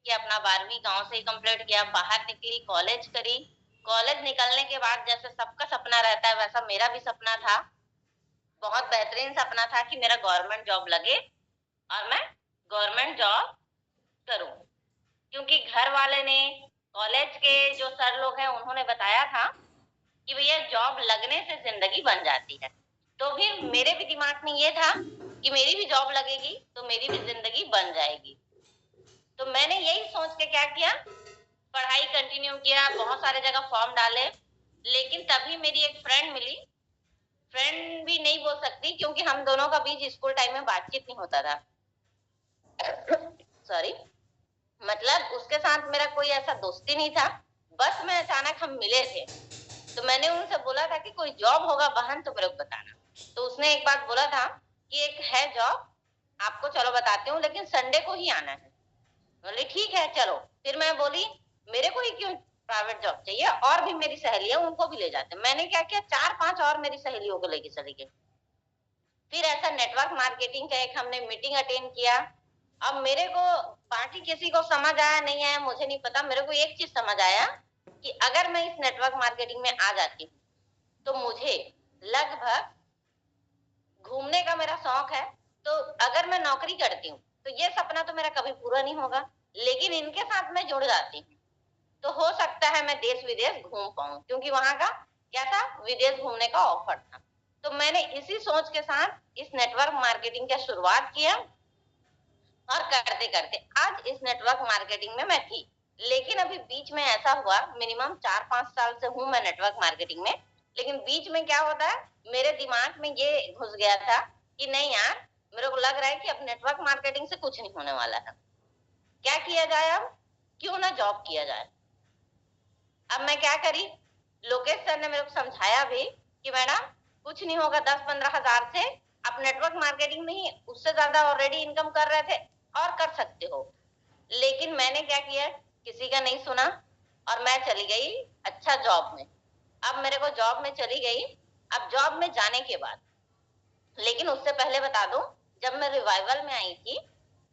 कि अपना 12वीं गाँव से ही कंप्लीट किया, बाहर निकली, कॉलेज करी। कॉलेज निकलने के बाद जैसे सबका सपना रहता है वैसा मेरा भी सपना था। बहुत बेहतरीन सपना था कि मेरा गवर्नमेंट जॉब लगे और मैं गवर्नमेंट जॉब करूं, क्योंकि घर वाले ने, कॉलेज के जो सर लोग हैं उन्होंने बताया था कि भैया जॉब लगने से जिंदगी बन जाती है। तो फिर मेरे भी दिमाग में ये था कि मेरी भी जॉब लगेगी तो मेरी भी जिंदगी बन जाएगी। तो मैंने यही सोच के क्या किया, पढ़ाई कंटिन्यू किया, बहुत सारे जगह फॉर्म डाले। लेकिन तभी मेरी एक फ्रेंड मिली, फ्रेंड भी नहीं बोल सकती क्योंकि हम दोनों का बीच स्कूल टाइम में बातचीत नहीं होता था। सॉरी, मतलब उसके साथ मेरा कोई ऐसा दोस्ती नहीं था, बस मैं अचानक हम मिले थे। तो मैंने उनसे बोला था कि कोई जॉब होगा बहन तो मेरे को बताना। तो उसने एक बात बोला था कि एक है जॉब, आपको चलो बताती हूँ, लेकिन संडे को ही आना है। बोली ठीक है चलो। फिर मैं बोली मेरे को ही क्यों प्राइवेट जॉब चाहिए, और भी मेरी सहेलियां उनको भी ले जाते। मैंने क्या किया, 4-5 और मेरी सहेलियों को लेके चली गई। फिर ऐसा नेटवर्क मार्केटिंग का एक हमने मीटिंग अटेंड किया। अब मेरे को बाकी किसी को समझ आया नहीं आया मुझे नहीं पता, मेरे को एक चीज समझ आया कि अगर मैं इस नेटवर्क मार्केटिंग में आ जाती हूँ तो मुझे लगभग घूमने का मेरा शौक है। तो अगर मैं नौकरी करती हूँ तो ये सपना तो मेरा कभी पूरा नहीं होगा, लेकिन इनके साथ मैं जुड़ जाती हूँ तो हो सकता है मैं देश विदेश घूम पाऊं, क्योंकि वहां का क्या था, विदेश घूमने का ऑफर था। तो मैंने इसी सोच के साथ इस नेटवर्क मार्केटिंग का शुरुआत किया, और करते करते आज इस नेटवर्क मार्केटिंग में मैं थी। लेकिन अभी बीच में ऐसा हुआ, मिनिमम 4-5 साल से हूं मैं नेटवर्क मार्केटिंग में, लेकिन बीच में क्या होता है, मेरे दिमाग में ये घुस गया था कि नहीं यार, मेरे को लग रहा है कि अब नेटवर्क मार्केटिंग से कुछ नहीं होने वाला है। क्या किया जाए, अब क्यों ना जॉब किया जाए। अब मैं क्या करी, लोकेश सर ने मेरे को समझाया भी कि मैडम कुछ नहीं होगा, 10-15 हजार से आप नेटवर्क मार्केटिंग में ही उससे ज्यादा ऑलरेडी इनकम कर रहे थे और कर सकते हो। लेकिन मैंने क्या किया, किसी का नहीं सुना और मैं चली गई अच्छा जॉब में। अब मेरे को जॉब में चली गई। अब जॉब में जाने के बाद, लेकिन उससे पहले बता दूं, जब मैं रिवाइवल में आई थी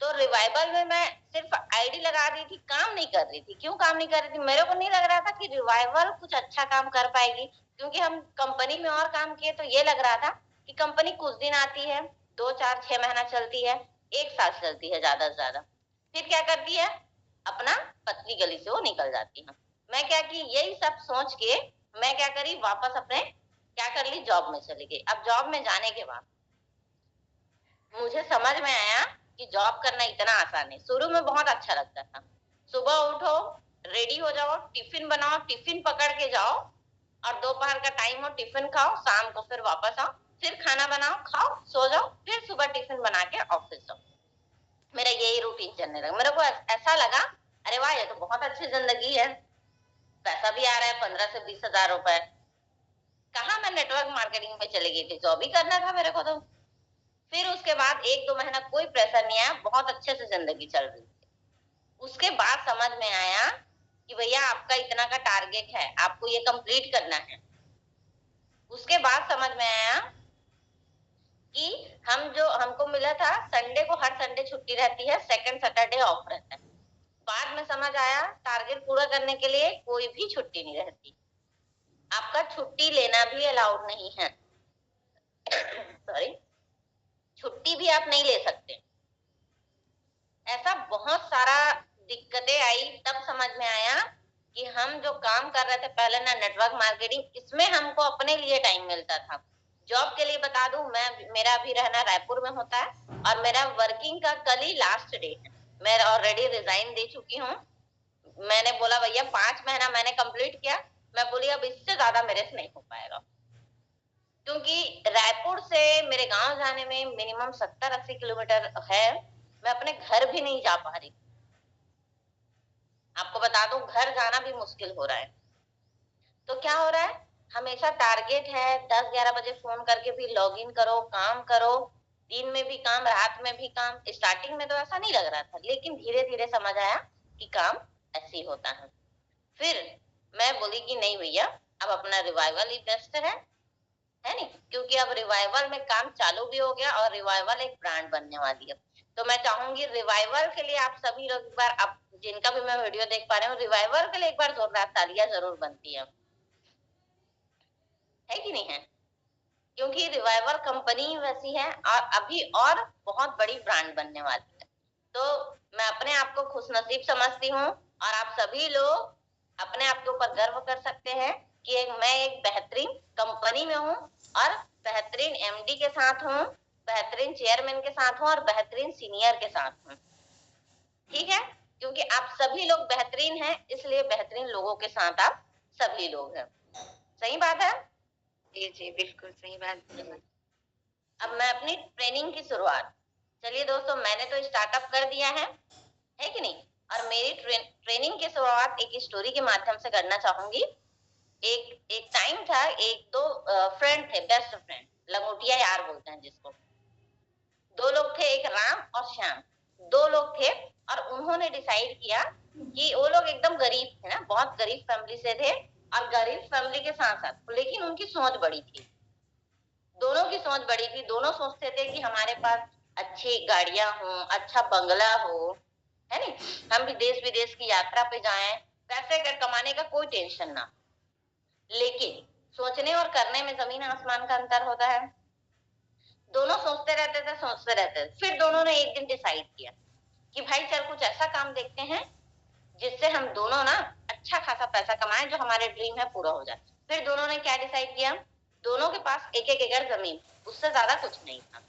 तो रिवाइवल में मैं सिर्फ आईडी लगा रही थी, काम नहीं कर रही थी। क्यों काम नहीं कर रही थी, मेरे को नहीं लग रहा था कि रिवाइवल कुछ अच्छा काम कर पाएगी, क्योंकि हम कंपनी में और काम किए तो ये लग रहा था कि कंपनी कुछ दिन आती है, 2-4-6 महीना चलती है, 1 साल चलती है ज्यादा से ज्यादा, फिर क्या करती है, अपना पतली गली से वो निकल जाती है। मैं क्या की, यही सब सोच के मैं क्या करी, वापस अपने क्या कर ली, जॉब में चली गई। अब जॉब में जाने के बाद मुझे समझ में आया कि जॉब करना इतना आसान है। शुरू में बहुत अच्छा लगता था, सुबह उठो, रेडी हो जाओ, टिफिन बनाओ, टिफिन पकड़ के जाओ, और दोपहर का टाइम हो टिफिन खाओ, शाम को फिर वापस आओ, फिर खाना बनाओ, खाओ, सो जाओ, फिर सुबह टिफिन बना के ऑफिस जाओ। मेरा यही रूटीन चलने लगा। मेरे को ऐसा लगा, अरे वाह ये तो बहुत अच्छी जिंदगी है, पैसा भी आ रहा है 15 से 20 हजार रुपए। कहाँ मैं नेटवर्क मार्केटिंग में चली गई थी, जॉब ही करना था मेरे को तो। फिर उसके बाद 1-2 महीना कोई प्रेशर नहीं आया, बहुत अच्छे से जिंदगी चल रही थी। उसके बाद समझ में आया कि भैया आपका इतना का टारगेट है, आपको ये कंप्लीट करना है। उसके बाद समझ में आया कि हम जो हमको मिला था, संडे को हर संडे छुट्टी रहती है, सेकंड सैटरडे ऑफ रहता है। बाद में समझ आया टारगेट पूरा करने के लिए कोई भी छुट्टी नहीं रहती, आपका छुट्टी लेना भी अलाउड नहीं है। सॉरी, छुट्टी भी आप नहीं ले सकते। ऐसा बहुत सारा दिक्कतें आई, तब समझ में आया कि हम जो काम कर रहे थे पहले ना, नेटवर्क मार्केटिंग, इसमें हमको अपने लिए टाइम मिलता था। जॉब के लिए बता दूं, मैं मेरा अभी रहना रायपुर में होता है और मेरा वर्किंग का कल ही लास्ट डे है। मैं ऑलरेडी रिजाइन दे चुकी हूँ। मैंने बोला भैया 5 महीना मैंने कंप्लीट किया, मैं बोली अब इससे ज्यादा मेरे से नहीं हो पाएगा, क्योंकि रायपुर से मेरे गांव जाने में मिनिमम 70-80 किलोमीटर है। मैं अपने घर भी नहीं जा पा रही, आपको बता दूं घर जाना भी मुश्किल हो रहा है। तो क्या हो रहा है, हमेशा टारगेट है, 10-11 बजे फोन करके भी लॉग इन करो, काम करो, दिन में भी काम, रात में भी काम। स्टार्टिंग में तो ऐसा नहीं लग रहा था, लेकिन धीरे धीरे समझ आया कि काम ऐसे ही होता है। फिर मैं बोली कि नहीं भैया, अब अपना रिवाइवल ही बेस्ट है नहीं, क्योंकि अब रिवाइवल में काम चालू भी हो गया और रिवाइवल एक ब्रांड बनने वाली है। तो मैं चाहूंगी रिवाइवल के लिए आप सभी लोग एक बार, आप जिनका भी मैं वीडियो देख पा रहे हूँ, रिवाइवल के लिए एक बार जोरदार तालियां जरूर बनती है कि नहीं है? क्योंकि रिवाइवल कंपनी वैसी है और अभी और बहुत बड़ी ब्रांड बनने वाली है। तो मैं अपने आप को खुशनसीब समझती हूँ और आप सभी लोग अपने आप के ऊपर गर्व कर सकते हैं कि मैं एक बेहतरीन कंपनी में हूँ और बेहतरीन एमडी के साथ हूँ, बेहतरीन चेयरमैन के साथ हूँ और बेहतरीन सीनियर के साथ हूँ। ठीक है? क्योंकि आप सभी लोग बेहतरीन हैं, इसलिए बेहतरीन लोगों के साथ आप सभी लोग हैं। सही बात है? जी जी बिल्कुल सही बात। अब मैं अपनी ट्रेनिंग की शुरुआत, चलिए दोस्तों, मैंने तो स्टार्टअप कर दिया है कि नहीं? और मेरी ट्रेनिंग की शुरुआत एक स्टोरी के माध्यम से करना चाहूंगी। एक टाइम था, एक दो फ्रेंड थे, बेस्ट फ्रेंड, लंगोटिया यार बोलते हैं जिसको। दो लोग थे, एक राम और श्याम, दो लोग थे। और उन्होंने डिसाइड किया कि वो लोग एकदम गरीब थे ना, बहुत गरीब फैमिली से थे, और गरीब फैमिली के साथ साथ लेकिन उनकी सोच बड़ी थी। दोनों की सोच बड़ी थी, दोनों सोचते थे कि हमारे पास अच्छी गाड़ियां हो, अच्छा बंगला हो, है नहीं, हम भी देश विदेश की यात्रा पे जाएं, पैसे कर कमाने का कोई टेंशन ना। लेकिन सोचने और करने में जमीन आसमान का अंतर होता है। दोनों सोचते रहते थे, सोचते रहते थे। फिर दोनों ने एक दिन डिसाइड किया कि भाई चल कुछ ऐसा काम देखते हैं जिससे हम दोनों ना अच्छा खासा पैसा कमाएं, जो हमारे ड्रीम है पूरा हो जाए। फिर दोनों ने क्या डिसाइड किया? दोनों के पास एक एक एकड़ जमीन, उससे ज्यादा कुछ नहीं था।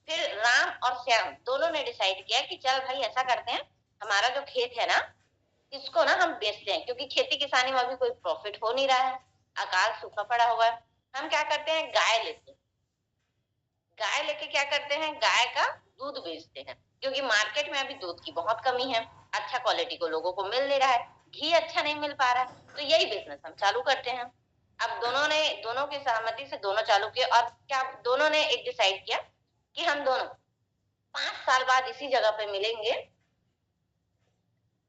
फिर राम और श्याम दोनों ने डिसाइड किया कि चल भाई ऐसा करते हैं, हमारा जो खेत है ना, इसको ना हम बेचते हैं, क्योंकि खेती किसानी में अभी कोई प्रॉफिट हो नहीं रहा है, अकाल सूखा पड़ा हुआ है। हम क्या करते हैं, गाय लेते हैं, गाय लेके क्या करते हैं, गाय का दूध बेचते हैं, क्योंकि मार्केट में अभी दूध की बहुत कमी है, अच्छा क्वालिटी को लोगों को मिल नहीं रहा है, घी अच्छा नहीं मिल पा रहा है, तो यही बिजनेस हम चालू करते हैं। अब दोनों की सहमति से दोनों चालू किए, और क्या दोनों ने एक डिसाइड किया कि हम दोनों 5 साल बाद इसी जगह पे मिलेंगे।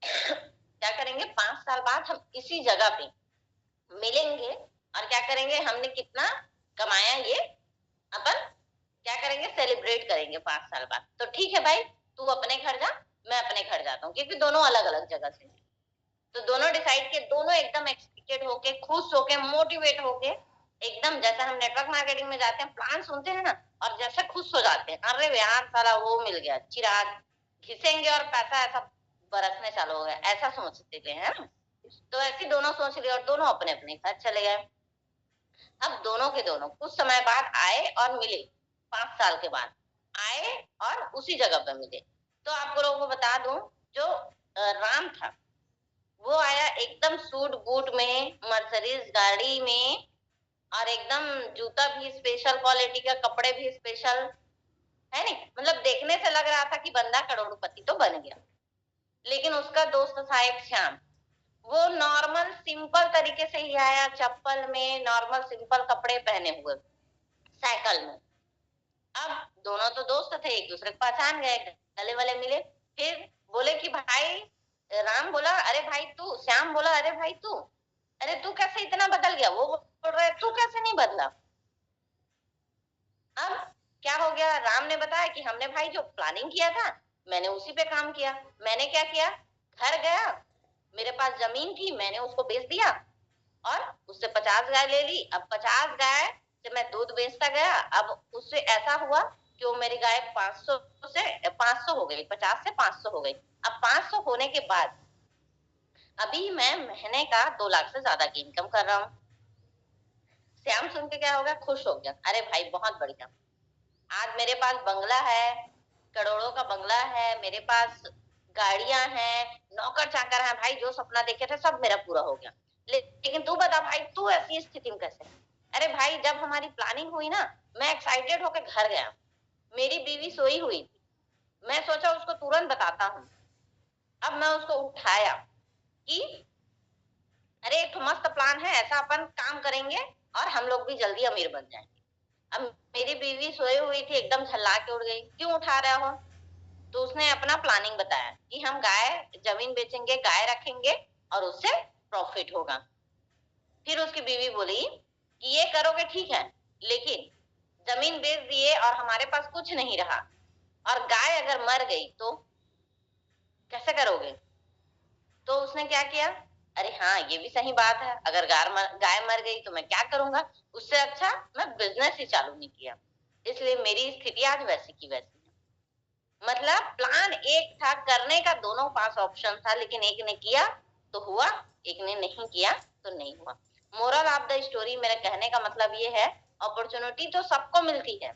क्या करेंगे, 5 साल बाद हम इसी जगह पे मिलेंगे और क्या करेंगे, हमने कितना कमाया ये अपन क्या करेंगे, सेलिब्रेट करेंगे 5 साल बाद। तो ठीक है भाई, तू अपने घर जा, मैं अपने घर जाता हूँ, क्योंकि दोनों अलग अलग जगह से। तो दोनों डिसाइड किए, दोनों एकदम एक्साइटेड होके, खुश होके, मोटिवेट होके, एकदम जैसे हम नेटवर्क मार्केटिंग में जाते हैं, प्लान सुनते हैं ना, और जैसे खुश हो जाते हैं, अरे यार साला वो मिल गया, चिराग घिसेंगे और पैसा ऐसा बरसने चालू हो गया, ऐसा सोचते थे, है ना? तो ऐसे दोनों सोच लिए और दोनों अपने अपने घर चले गए। अब दोनों के दोनों कुछ समय बाद आए और मिले, 5 साल के बाद आए और उसी जगह पर मिले। तो आपको लोगों को बता दूं, जो राम था वो आया एकदम सूट बूट में, मर्सिडीज गाड़ी में, और एकदम जूता भी स्पेशल क्वालिटी का, कपड़े भी स्पेशल, है नहीं, मतलब देखने से लग रहा था कि बंदा करोड़पति तो बन गया। लेकिन उसका दोस्त था एक श्याम, वो नॉर्मल सिंपल तरीके से ही आया, चप्पल में, नॉर्मल सिंपल कपड़े पहने हुए, साइकिल में। अब दोनों तो दोस्त थे, एक दूसरे को पहचान गए, गले वाले मिले। फिर बोले कि भाई, राम बोला अरे भाई तू, श्याम बोला अरे भाई तू, अरे तू कैसे इतना बदल गया? वो बोल रहा है तू कैसे नहीं बदला? अब क्या हो गया, राम ने बताया कि हमने भाई जो प्लानिंग किया था, मैंने उसी पे काम किया। मैंने क्या किया, घर गया, मेरे पास जमीन थी, मैंने उसको बेच दिया और उससे 50 गाय ले ली। अब 50 गाय से मैं दूध बेचता गया, अब उससे ऐसा हुआ कि वो मेरी गाय 500 से 500 हो गई, 50 से 500 हो गई। अब 500 होने के बाद अभी मैं महीने का 2 लाख से ज्यादा की इनकम कर रहा हूँ। श्याम सुन के क्या हो गया, खुश हो गया, अरे भाई बहुत बढ़िया, आज मेरे पास बंगला है, करोड़ों का बंगला है, मेरे पास गाड़ियां हैं, नौकर चाकर हैं, भाई जो सपना देखे थे सब मेरा पूरा हो गया। लेकिन तू बता भाई, तू ऐसी स्थिति में कैसे? अरे भाई जब हमारी प्लानिंग हुई ना, मैं एक्साइटेड होकर घर गया, मेरी बीवी सोई हुई थी, मैं सोचा उसको तुरंत बताता हूँ। अब मैं उसको उठाया कि अरे एक मस्त प्लान है, ऐसा अपन काम करेंगे और हम लोग भी जल्दी अमीर बन जाएंगे। अब मेरी बीवी सोई हुई थी, एकदम झल्ला के उड़ गई, क्यों उठा रहा हो? तो उसने अपना प्लानिंग बताया कि हम गाय, जमीन बेचेंगे, गाय रखेंगे और उससे प्रॉफिट होगा। फिर उसकी बीवी बोली कि ये करोगे ठीक है, लेकिन जमीन बेच दिए और हमारे पास कुछ नहीं रहा, और गाय अगर मर गई तो कैसे करोगे? तो उसने क्या किया, अरे हाँ ये भी सही बात है, अगर गाय मर गई तो मैं क्या करूंगा, उससे अच्छा मैं बिजनेस ही चालू नहीं किया। इसलिए मेरी स्थिति आज वैसी की वैसी है। मतलब प्लान एक था, करने का दोनों पास ऑप्शन था, लेकिन एक ने किया तो हुआ, एक ने नहीं किया तो नहीं हुआ। मोरल ऑफ द स्टोरी मेरे कहने का मतलब ये है, अपॉर्चुनिटी तो सबको मिलती है,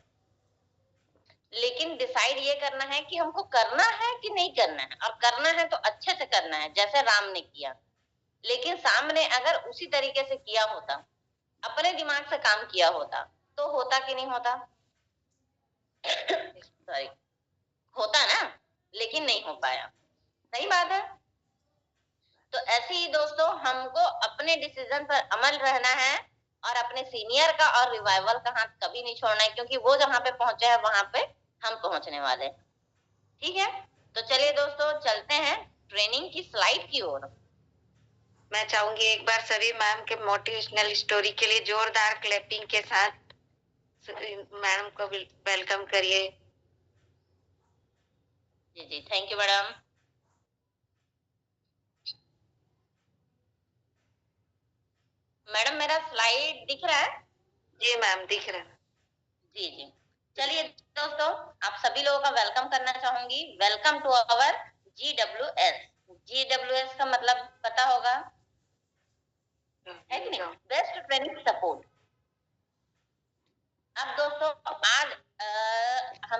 लेकिन डिसाइड ये करना है कि हमको करना है कि नहीं करना है, और करना है तो अच्छे से करना है जैसे राम ने किया। लेकिन सामने अगर उसी तरीके से किया होता, अपने दिमाग से काम किया होता, तो होता कि नहीं होता? सॉरी, होता ना, लेकिन नहीं हो पाया। सही बात है। तो ऐसे ही दोस्तों हमको अपने डिसीजन पर अमल रहना है, और अपने सीनियर का और रिवाइवल का हाथ कभी नहीं छोड़ना है, क्योंकि वो जहां पे पहुंचे हैं वहां पे हम पहुंचने वाले हैं। ठीक है, तो चलिए दोस्तों चलते हैं ट्रेनिंग की स्लाइड की ओर। मैं चाहूंगी एक बार सभी मैम के मोटिवेशनल स्टोरी के लिए जोरदार क्लैपिंग के साथ मैडम को वेलकम करिए। जी जी, थैंक यू मैडम। मैडम मेरा स्लाइड दिख रहा है? जी मैम दिख रहा है। जी जी, चलिए दोस्तों आप सभी लोगों का वेलकम करना चाहूंगी। Welcome to our GWS। GWS का मतलब पता होगा है कि नहीं? Best training support. अब दोस्तों आज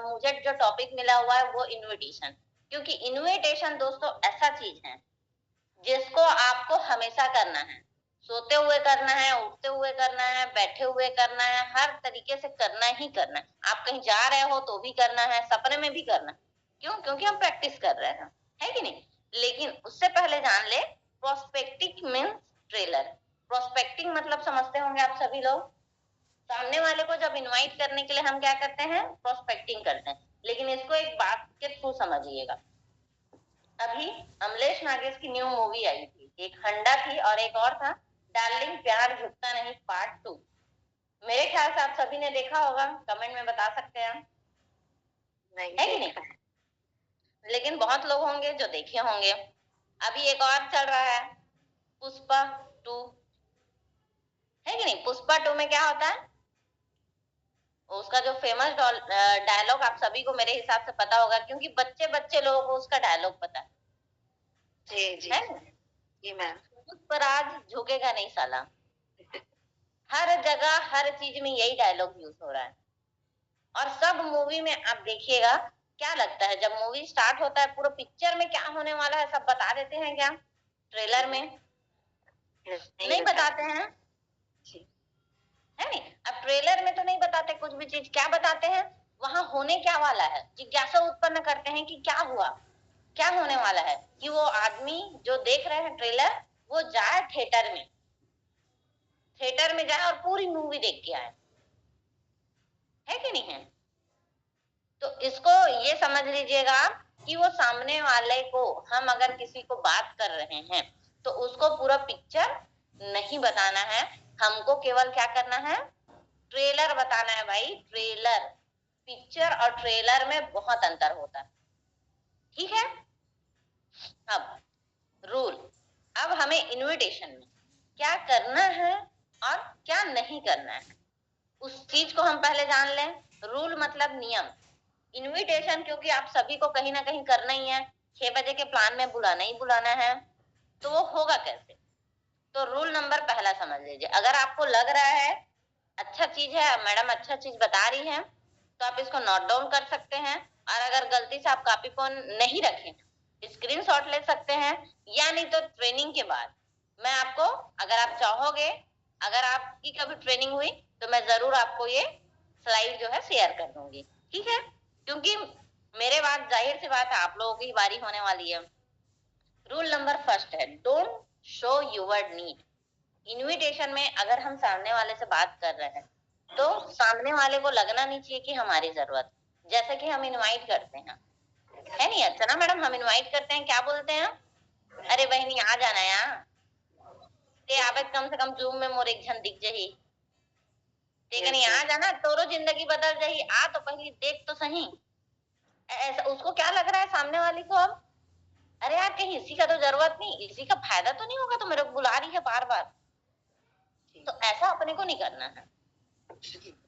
मुझे जो टॉपिक मिला हुआ है वो इन्विटेशन, क्योंकि इन्विटेशन दोस्तों ऐसा चीज है जिसको आपको हमेशा करना है, सोते हुए करना है, उठते हुए करना है, बैठे हुए करना है, हर तरीके से करना ही करना है। आप कहीं जा रहे हो तो भी करना है, सपने में भी करना है। क्यों? क्योंकि हम प्रैक्टिस कर रहे हैं, है कि नहीं? लेकिन उससे पहले जान ले, प्रोस्पेक्टिंग मीन्स ट्रेलर। प्रोस्पेक्टिंग मतलब समझते होंगे आप सभी लोग, सामने वाले को जब इनवाइट करने के लिए हम क्या करते हैं, प्रोस्पेक्टिंग करते हैं। लेकिन इसको एक बात के थ्रू समझिएगा। अभी अमलेश नागेश की न्यू मूवी आई थी, एक हंडा थी और एक और था डार्लिंग प्यार झुकता नहीं पार्ट 2। मेरे ख्याल से आप सभी ने देखा होगा, कमेंट में बता सकते हैं, नहीं है कि नहीं? लेकिन बहुत लोग होंगे जो देखे होंगे। अभी एक और चल रहा है पुष्पा 2, है कि नहीं? पुष्पा 2 में क्या होता है, उसका जो फेमस डायलॉग आप सभी को मेरे हिसाब से पता होगा, क्योंकि बच्चे बच्चे लोगों को उसका डायलॉग पता है। जी जी है जी मैम। उस पर आज झुकेगा नहीं साला। हर जगह हर चीज में यही डायलॉग यूज हो रहा है, और सब मूवी में आप देखिएगा। क्या लगता है जब मूवी स्टार्ट होता है, पूरा पिक्चर में क्या होने वाला है सब बता देते हैं क्या ट्रेलर में? नहीं बताते हैं, है नहीं? अब ट्रेलर में तो नहीं बताते कुछ भी चीज, क्या बताते हैं वहां होने क्या वाला है, जिज्ञासा उत्पन्न करते हैं कि क्या हुआ, क्या होने वाला है, कि वो आदमी जो देख रहे हैं ट्रेलर, वो जाए थिएटर में, थिएटर में जाए और पूरी मूवी देख के आए, है कि नहीं है? तो इसको ये समझ लीजिएगा कि वो सामने वाले को, हम अगर किसी को बात कर रहे हैं तो उसको पूरा पिक्चर नहीं बताना है, हमको केवल क्या करना है, ट्रेलर बताना है भाई। ट्रेलर, पिक्चर और ट्रेलर में बहुत अंतर होता है, ठीक है? अब रूल, अब हमें इनविटेशन में क्या करना है और क्या नहीं करना है, उस चीज को हम पहले जान लें। रूल मतलब नियम। इनविटेशन क्योंकि आप सभी को कहीं ना कहीं करना ही है, 6 बजे के प्लान में बुलाना ही बुलाना है, तो वो होगा कैसे? तो रूल नंबर पहला समझ लीजिए। अगर आपको लग रहा है अच्छा चीज है, मैडम अच्छा चीज बता रही है, तो आप इसको नोट डाउन कर सकते हैं, और अगर गलती से आप कॉपी पेन नहीं रखें, स्क्रीनशॉट ले सकते हैं, या नहीं तो ट्रेनिंग के बाद मैं आपको, अगर आप चाहोगे, अगर आपकी कभी ट्रेनिंग हुई तो मैं जरूर आपको ये स्लाइड जो है शेयर कर दूंगी, ठीक है? क्योंकि मेरे बाद जाहिर सी बात है आप लोगों की बारी होने वाली है। रूल नंबर फर्स्ट है, don't show your need. Invitation में अगर हम सामने वाले से बात कर रहे हैं तो सामने वाले को लगना नहीं चाहिए कि हमारी जरूरत, जैसे कि हम इनवाइट करते हैं, है नहीं? अच्छा ना मैडम, हम इनवाइट करते हैं, क्या बोलते हैं, अरे बहनी आ जाना यार, ते आवे कम से कम जूम में मोर एक झन दिख जही, ते कनी आ जाना, तोरो जिंदगी बदल जही, आ तो पहली देख तो सही। ऐसा उसको क्या लग रहा है सामने वाली को, अब अरे यार कहीं इसी का तो जरूरत नहीं, इसी का फायदा तो नहीं होगा, तो मेरे को बुला रही है बार बार। तो ऐसा अपने को नहीं करना है।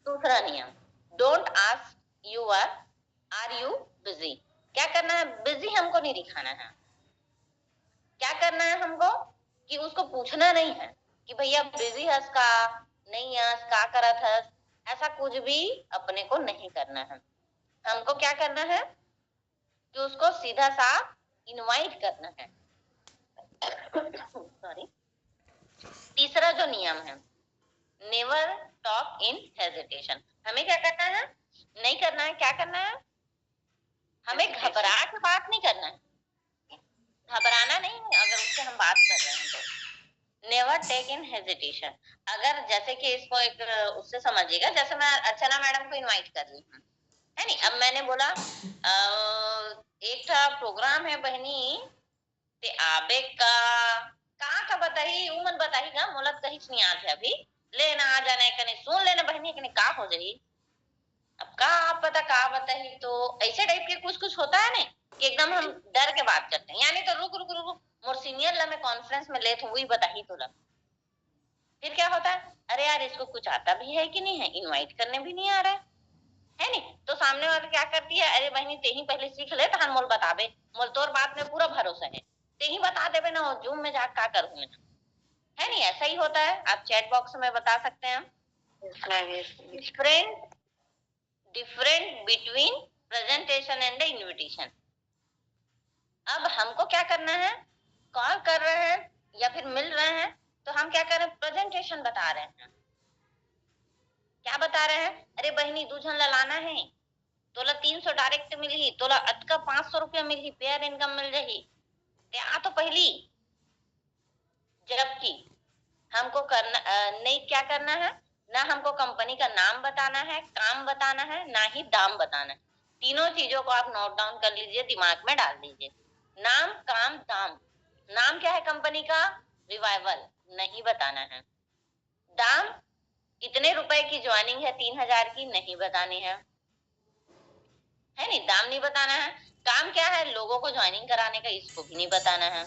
दूसरा नियम, don't ask you are you busy. क्या करना है, बिजी हमको नहीं दिखाना है। क्या करना है हमको, कि उसको पूछना नहीं है कि भैया बिजी हस का, नहीं हस का करत हस, ऐसा कुछ भी अपने को नहीं करना है। हमको क्या करना है कि उसको सीधा सा इनवाइट करना है। सॉरी। तीसरा जो नियम है, नेवर टॉक इन हेजिटेशन। हमें क्या करना है, नहीं करना है, क्या करना है, हमें घबरा के बात नहीं करना है, घबराना नहीं है अगर उससे हम बात कर रहे हैं तो। नेवर टेक इन हेजिटेशन। अगर जैसे कि इसको एक उससे समझिएगा, जैसे मैं अर्चना मैडम को इनवाइट कर रही हूँ, है नहीं, अब मैंने बोला एक प्रोग्राम है बहनी ते आबे का बताही उमन बताही का मोलत कहीं नहीं आते अभी लेना आ जाने कने सुन लेना बहनी कने का हो जाही। अब का आप पता का बताही, तो ऐसे टाइप के कुछ कुछ होता है ना कि एकदम हम डर के बात करते हैं, यानी तो रुक रुक रुक मोर सीनियर ला मैं कॉन्फ्रेंस में लेत हूँ वही बताही तो ला। फिर क्या होता है, अरे यार इसको कुछ आता भी है कि नहीं है, इनवाइट करने भी नहीं आ रहा है नहीं, तो सामने वाले क्या करती है, अरे बहनी ते ही पहले सीख ले तो मोल बताबे, मोल तोर बात में पूरा भरोसा है, ते ही बता देवे ना, जूम में जा का करूं मैं, है नहीं, ऐसा ही होता है। आप चैट बॉक्स में बता सकते हैं। Different different between presentation and the invitation. अब हमको क्या करना है, कॉल कर रहे हैं या फिर मिल रहे हैं तो हम क्या कर रहे हैं, प्रेजेंटेशन बता रहे हैं। क्या बता रहे हैं, अरे बहनी दूजन लाना है, तोला 300 डायरेक्ट मिली, तोला अटका 500 रुपया मिली, पेयर इनकम मिल जाही, ते आ तो पहली। जबकि हमको करना नहीं, क्या करना है ना, हमको कंपनी का नाम बताना है, काम बताना है, ना ही दाम बताना है। तीनों चीजों को आप नोट डाउन कर लीजिए, दिमाग में डाल दीजिए। नाम काम दाम। नाम क्या है कंपनी का, रिवाइवल, नहीं बताना है। दाम, इतने रुपए की ज्वाइनिंग है, 3000 की, नहीं बतानी है नहीं, दाम नहीं बताना है। काम क्या है, लोगों को ज्वाइनिंग कराने का, इसको भी नहीं बताना है।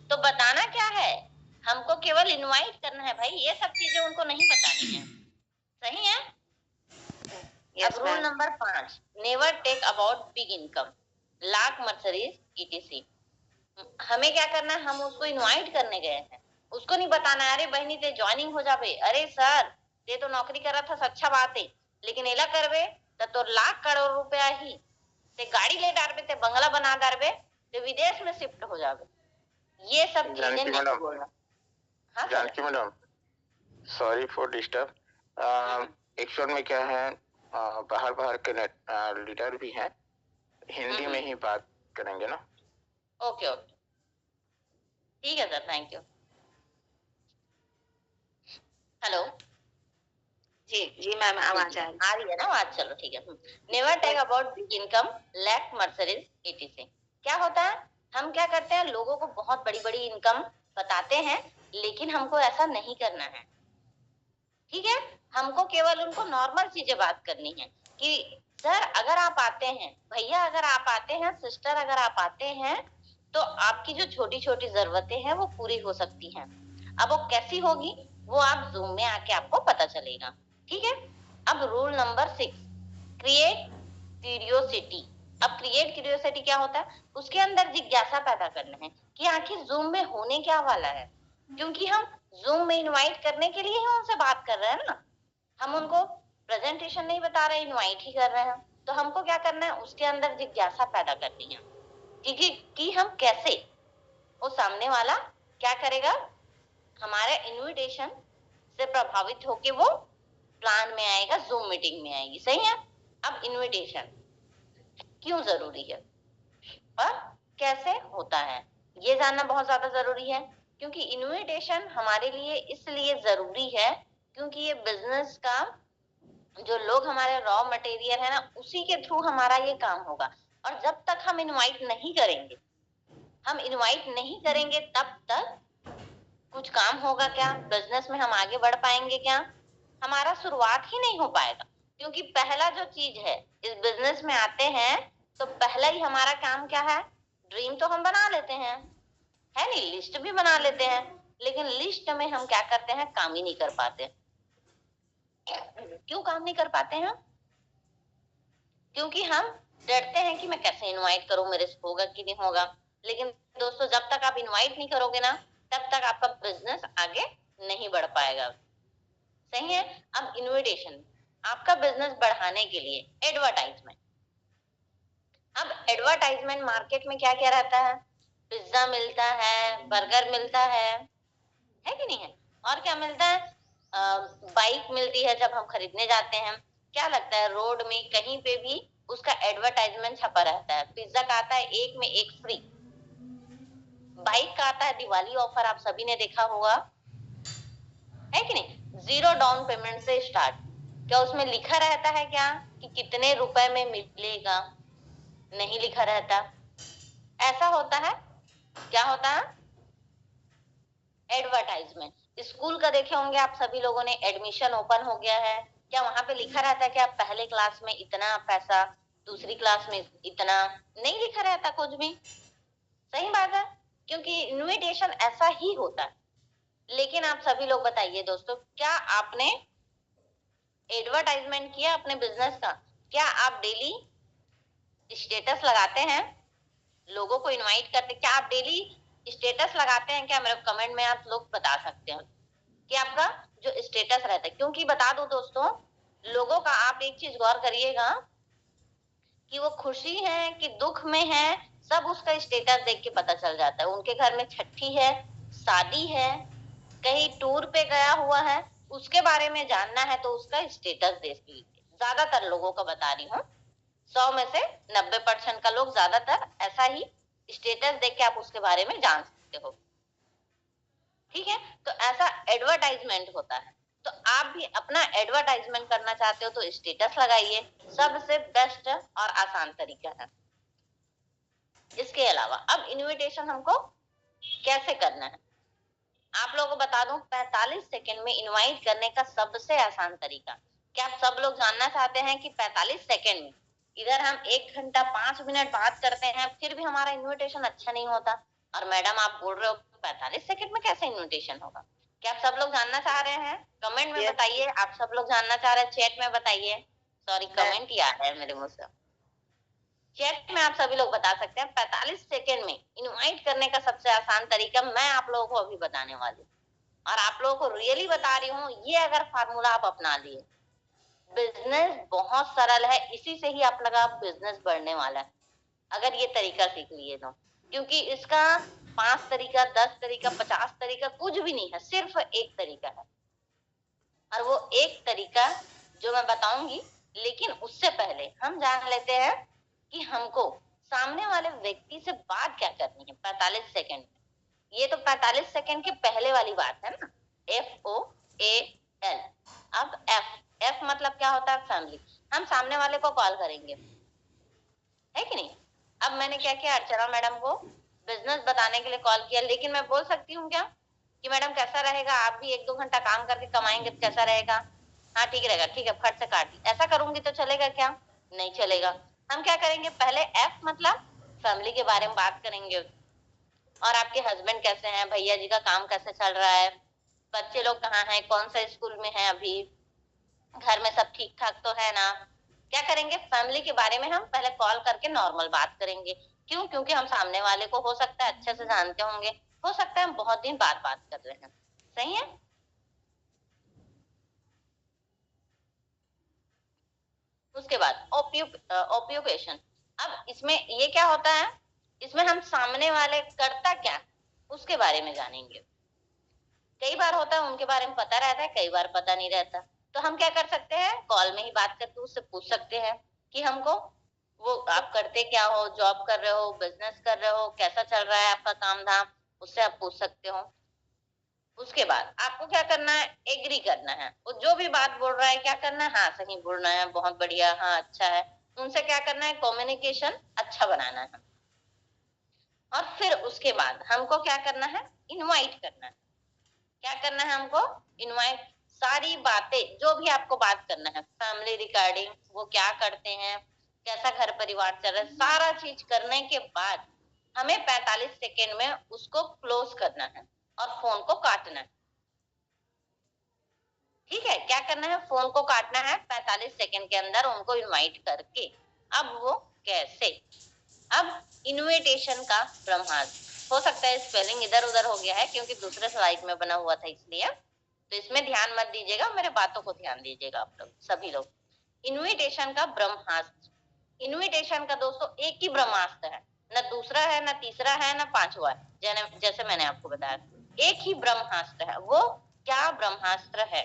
तो बताना क्या है, हमको केवल इनवाइट करना है भाई, ये सब चीजें उनको नहीं बतानी है। सही है। अब rule number 5, never take about big income, lakh Mercedes ETC. हमें क्या करना है, हम उसको इनवाइट करने गए हैं, उसको नहीं बताना है, अरे बहनी ते ज्वाइनिंग हो जाबे, अरे सर ते तो नौकरी कर रहा था, अच्छा बात है, लेकिन एला करबे तो लाख करोड़ रुपया ही, ते गाड़ी ले डालबे, ते बंगला बना डालबे, ते विदेश में शिफ्ट हो जाबे, ये सब चीजें नहीं बोलना। हाँ Janaki madam, sorry for disturb. Actual में क्या है, बाहर के लीडर भी हैं, हिंदी में ही बात करेंगे ना। ओके ओके, ठीक है सर, थैंक यू। हेलो, जी जी मैम, आवाज आ रही है ना आवाज, चलो ठीक है। Never take about big income, lakh Mercedes ETC. क्या होता है, हम क्या करते हैं, लोगों को बहुत बड़ी बड़ी इनकम बताते हैं, लेकिन हमको ऐसा नहीं करना है। ठीक है, हमको केवल उनको नॉर्मल चीजें बात करनी है कि सर अगर आप आते हैं, भैया अगर आप आते हैं, सिस्टर अगर आप आते हैं, तो आपकी जो छोटी छोटी जरूरतें हैं वो पूरी हो सकती हैं। अब वो कैसी होगी, वो आप जूम में आके आपको पता चलेगा। ठीक है। अब रूल नंबर 6, क्रिएट क्यूरियोसिटी। अब क्रिएट क्यूरियोसिटी क्या होता है, उसके अंदर जिज्ञासा पैदा करना है कि आखिर जूम में होने क्या वाला है, क्योंकि हम जूम में इनवाइट करने के लिए ही उनसे बात कर रहे हैं ना, हम उनको प्रेजेंटेशन नहीं बता रहे, इनवाइट ही कर रहे हैं। तो हमको क्या करना है, उसके अंदर जिज्ञासा पैदा करनी है कि हम कैसे, वो सामने वाला क्या करेगा, हमारे इनविटेशन से प्रभावित होके वो प्लान में आएगा, जूम मीटिंग में आएगी। सही है। अब इनविटेशन क्यों जरूरी है और कैसे होता है, ये जानना बहुत ज्यादा जरूरी है। क्योंकि इनविटेशन हमारे लिए इसलिए जरूरी है क्योंकि ये बिजनेस का जो लोग हमारे रॉ मटेरियल है ना, उसी के थ्रू हमारा ये काम होगा। और जब तक हम इनवाइट नहीं करेंगे, तब तक कुछ काम होगा क्या, बिजनेस में हम आगे बढ़ पाएंगे क्या, हमारा शुरुआत ही नहीं हो पाएगा। क्योंकि पहला जो चीज है, इस बिजनेस में आते हैं तो पहला ही हमारा काम क्या है, ड्रीम तो हम बना लेते हैं, है नहीं, लिस्ट भी बना लेते हैं, लेकिन लिस्ट में हम क्या करते हैं, काम ही नहीं कर पाते। क्यों काम नहीं कर पाते हैं? क्योंकि हम डरते हैं कि मैं कैसे इनवाइट करूं, मेरे से होगा कि नहीं होगा। लेकिन दोस्तों, जब तक आप इनवाइट नहीं करोगे ना, तब तक आपका बिजनेस आगे नहीं बढ़ पाएगा। सही है। अब इनविटेशन, आपका बिजनेस बढ़ाने के लिए एडवर्टाइजमेंट। अब एडवर्टाइजमेंट मार्केट में क्या क्या रहता है, पिज्जा मिलता है, बर्गर मिलता है कि नहीं है, और क्या मिलता है, बाइक मिलती है जब हम खरीदने जाते हैं। क्या लगता है, रोड में कहीं पे भी उसका एडवर्टाइजमेंट छपा रहता है। पिज्जा का आता है 1 में 1 फ्री, बाइक का आता है दिवाली ऑफर, आप सभी ने देखा होगा, है कि नहीं, 0 डाउन पेमेंट से स्टार्ट। क्या उसमें लिखा रहता है क्या कि कितने रुपए में मिलेगा? नहीं लिखा रहता। ऐसा होता है, क्या होता है, एडवर्टाइजमेंट। स्कूल का देखे होंगे आप सभी लोगों ने, एडमिशन ओपन हो गया है, क्या वहां पे लिखा रहता है कि आप पहले क्लास में इतना पैसा, दूसरी क्लास में इतना? नहीं लिखा रहता कुछ भी। सही बात है, क्योंकि इनविटेशन ऐसा ही होता है। लेकिन आप सभी लोग बताइए दोस्तों, क्या आपने एडवर्टाइजमेंट किया अपने बिजनेस का? क्या आप डेली स्टेटस लगाते हैं, लोगों को इनवाइट करते? क्या आप डेली स्टेटस लगाते हैं क्या? मेरे कमेंट में आप लोग बता सकते हैं कि आपका जो स्टेटस रहता है। क्योंकि बता दो दोस्तों, लोगों का आप एक चीज गौर करिएगा कि वो खुशी है कि दुख में है, सब उसका स्टेटस देख के पता चल जाता है। उनके घर में छठी है, शादी है, कहीं टूर पे गया हुआ है, उसके बारे में जानना है तो उसका स्टेटस देख लीजिए। ज्यादातर लोगों का बता रही हूँ, 100 में से 90% का लोग ज्यादातर ऐसा ही स्टेटस देख के आप उसके बारे में जान सकते हो। ठीक है, तो ऐसा एडवर्टाइजमेंट होता है। तो आप भी अपना एडवर्टाइजमेंट करना चाहते हो तो स्टेटस लगाइए, सबसे बेस्ट और आसान तरीका है। इसके अलावा अब इनविटेशन हमको कैसे करना है, आप लोगों को बता दूं, 45 सेकंड में इनवाइट करने का सबसे आसान तरीका। क्या आप सब लोग जानना चाहते हैं कि 45 सेकंड में, इधर हम 1 घंटा 5 मिनट बात करते हैं, फिर भी हमारा इनविटेशन अच्छा नहीं होता, और मैडम आप बोल रहे हो 45 सेकंड में कैसे इनविटेशन होगा? क्या आप सब लोग जानना चाह रहे हैं? कमेंट में बताइए। आप सब लोग जानना चाह रहे हैं, चैट में बताइए। सॉरी, कमेंट ही आ रहा है मेरे मुंह से। चैट में आप सभी लोग बता सकते हैं। 45 सेकंड में इनवाइट करने का सबसे आसान तरीका मैं आप लोगों को अभी बताने वाली हूँ, और आप लोगों को रियली बता रही हूँ, ये अगर फार्मूला आप अपना लिए, बिजनेस बहुत सरल है। इसी से ही आप लगा बिजनेस बढ़ने वाला है, अगर ये तरीका सीख लिए तो। क्योंकि इसका 5 तरीका, 10 तरीका, 50 तरीका कुछ भी नहीं है, सिर्फ एक तरीका है। और वो एक तरीका जो मैं बताऊंगी, लेकिन उससे पहले हम जान लेते हैं कि हमको सामने वाले व्यक्ति से बात क्या करनी है 45 सेकंड में। ये तो 45 सेकंड के पहले वाली बात है ना, FOAL। अब F मतलब क्या होता है, फैमिली। हम सामने वाले को कॉल करेंगे, है कि नहीं। अब मैंने क्या किया, अर्चना मैडम को बिजनेस बताने के लिए कॉल किया, लेकिन मैं बोल सकती हूँ क्या कि मैडम कैसा रहेगा, आप भी 1-2 घंटा काम करके कमाएंगे तो कैसा रहेगा? हाँ ठीक रहेगा, ठीक है, फट से काट दी। ऐसा करूंगी तो चलेगा क्या? नहीं चलेगा। हम क्या करेंगे, पहले F मतलब फैमिली के बारे में बात करेंगे, और आपके हस्बैंड कैसे हैं, भैया जी का काम कैसे चल रहा है, बच्चे लोग कहाँ हैं, कौन सा स्कूल में है अभी, घर में सब ठीक ठाक तो है ना। क्या करेंगे, फैमिली के बारे में हम पहले कॉल करके नॉर्मल बात करेंगे। क्यों? क्योंकि हम सामने वाले को हो सकता है अच्छे से जानते होंगे, हो सकता है हम बहुत दिन बाद बात कर रहे हैं। सही है। उसके बाद ऑक्यूपेशन। अब इसमें ये क्या होता है, इसमें हम सामने वाले करता क्या उसके बारे में जानेंगे। कई बार होता है उनके बारे में पता रहता है, कई बार पता नहीं रहता, तो हम क्या कर सकते हैं, कॉल में ही बात करके उससे पूछ सकते हैं कि हमको वो आप करते क्या हो, जॉब कर रहे हो, बिजनेस कर रहे हो, कैसा चल रहा है आपका काम धाम, उससे आप पूछ सकते हो। उसके बाद आपको क्या करना है, एग्री करना है। वो जो भी बात बोल रहा है क्या करना है, हाँ सही बोल रहा है, बहुत बढ़िया, हाँ अच्छा है। उनसे क्या करना है, कम्युनिकेशन अच्छा बनाना है। और फिर उसके बाद हमको क्या करना है, इनवाइट करना है। क्या करना है हमको, इनवाइट। सारी बातें जो भी आपको बात करना है फैमिली रिगार्डिंग, वो क्या करते हैं, कैसा घर परिवार चल रहा है, सारा चीज करने के बाद हमें 45 सेकेंड में उसको क्लोज करना है और फोन को काटना है। ठीक है, क्या करना है, फोन को काटना है 45 सेकेंड के अंदर उनको इनवाइट करके। अब वो कैसे, अब इनविटेशन का ब्रह्मास्त्र, हो सकता है स्पेलिंग इधर उधर हो गया है क्योंकि दूसरे स्लाइड में बना हुआ था इसलिए, तो इसमें ध्यान मत दीजिएगा, मेरे बातों को ध्यान दीजिएगा आप लोग सभी लोग। इनविटेशन का ब्रह्मास्त्र, इनविटेशन का दोस्तों एक ही ब्रह्मास्त्र है, न दूसरा है, न तीसरा है, न पांचवा है, जैसे मैंने आपको बताया, एक ही ब्रह्मास्त्र है। वो क्या ब्रह्मास्त्र है,